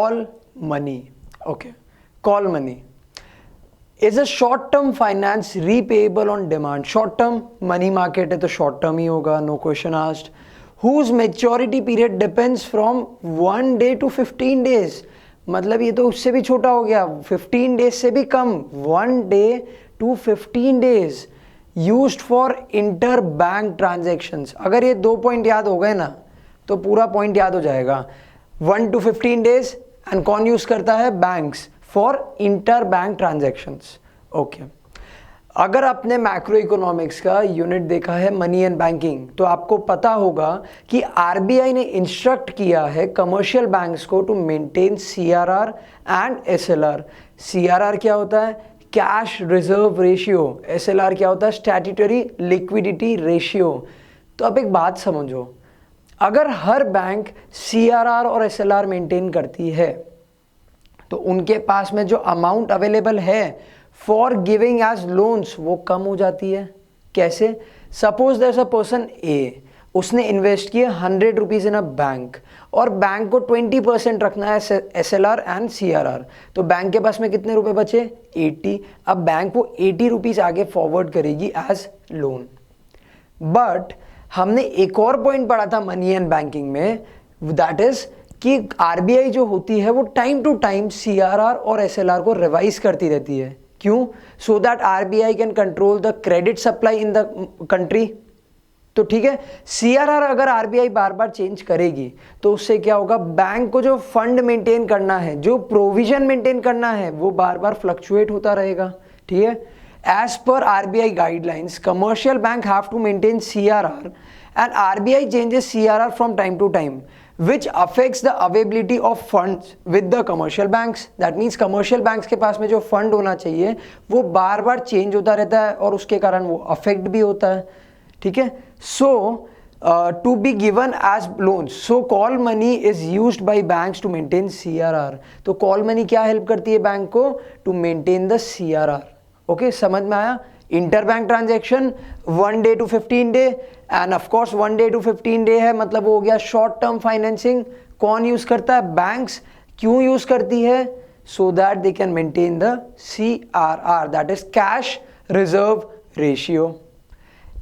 Call money. Okay, call money is a short term finance repayable on demand. Short term, money market है तो short term ही होगा, no question asked. Whose maturity period depends from 1 day to 15 days. मतलब ये तो उससे भी छोटा हो गया, 15 days से भी कम, 1 day to 15 days used for inter bank transactions. अगर ये 2 पॉइंट याद हो गए ना तो पूरा पॉइंट याद हो जाएगा. 1 to 15 days एंड कौन यूज करता है? Banks, for inter bank transactions. Okay, अगर आपने मैक्रो इकोनॉमिक्स का यूनिट देखा है मनी एंड बैंकिंग तो आपको पता होगा कि आरबीआई ने इंस्ट्रक्ट किया है कमर्शियल बैंक्स को to maintain CRR and SLR. CRR क्या होता है? Cash reserve ratio. एसएलआर क्या होता है? Statutory liquidity ratio. तो अब एक बात समझो, अगर हर बैंक सीआरआर और एसएलआर मेंटेन करती है तो उनके पास में जो अमाउंट अवेलेबल है फॉर गिविंग एज लोन्स वो कम हो जाती है. कैसे? Suppose there is a person A, उसने इन्वेस्ट किए 100 रुपीज इन अ बैंक और बैंक को 20% रखना है एसएलआर एंड सीआरआर. तो बैंक के पास में कितने रुपए बचे? 80. अब बैंक वो 80 रुपीज आगे फॉरवर्ड करेगी एज लोन. बट हमने एक और पॉइंट पढ़ा था मनी एंड बैंकिंग में, दैट इज कि आरबीआई जो होती है वो टाइम टू टाइम सीआरआर और एसएलआर को रिवाइज करती रहती है. क्यों? So that RBI can control the credit supply in the country. तो ठीक है, सीआरआर अगर आरबीआई बार बार चेंज करेगी तो उससे क्या होगा? बैंक को जो फंड मेंटेन करना है, जो प्रोविजन मेंटेन करना है, वो बार बार फ्लक्चुएट होता रहेगा. ठीक है, as per RBI guidelines, commercial bank have to maintain CRR and RBI changes CRR from time to time, which affects the availability of funds with the commercial banks. That means commercial banks के पास में जो fund होना चाहिए वो बार बार change होता रहता है और उसके कारण वो अफेक्ट भी होता है. ठीक है, सो to be given as loans, so call money is used by banks to maintain CRR. तो call money क्या हेल्प करती है बैंक को? To maintain the CRR. Okay, समझ में आया? Inter bank transaction 1 day to 15 day end of course 1 day to 15 day है, मतलब वो हो गया शॉर्ट टर्म फाइनेंसिंग. कौन यूज करता है? बैंक्स. क्यों यूज करती है? So that they can maintain the CRR, that is cash reserve ratio.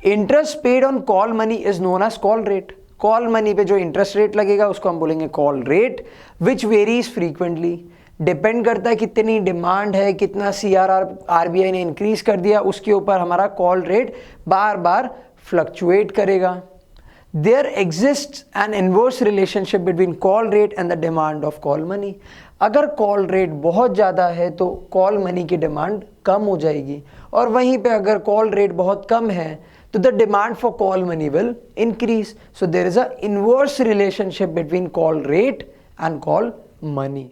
Interest paid on call money is known as call rate. Call money पे जो इंटरेस्ट रेट लगेगा उसको हम बोलेंगे call rate, which varies frequently. Depend करता है कितनी demand है, कितना सीआरआर आरबीआई ने इंक्रीज कर दिया, उसके ऊपर हमारा कॉल रेट बार बार फ्लक्चुएट करेगा. There exist an inverse relationship between call rate and the demand of call money. अगर कॉल रेट बहुत ज़्यादा है तो कॉल मनी की डिमांड कम हो जाएगी, और वहीं पे अगर कॉल रेट बहुत कम है तो the demand for call money will increase. So there is a inverse relationship between call rate and call money.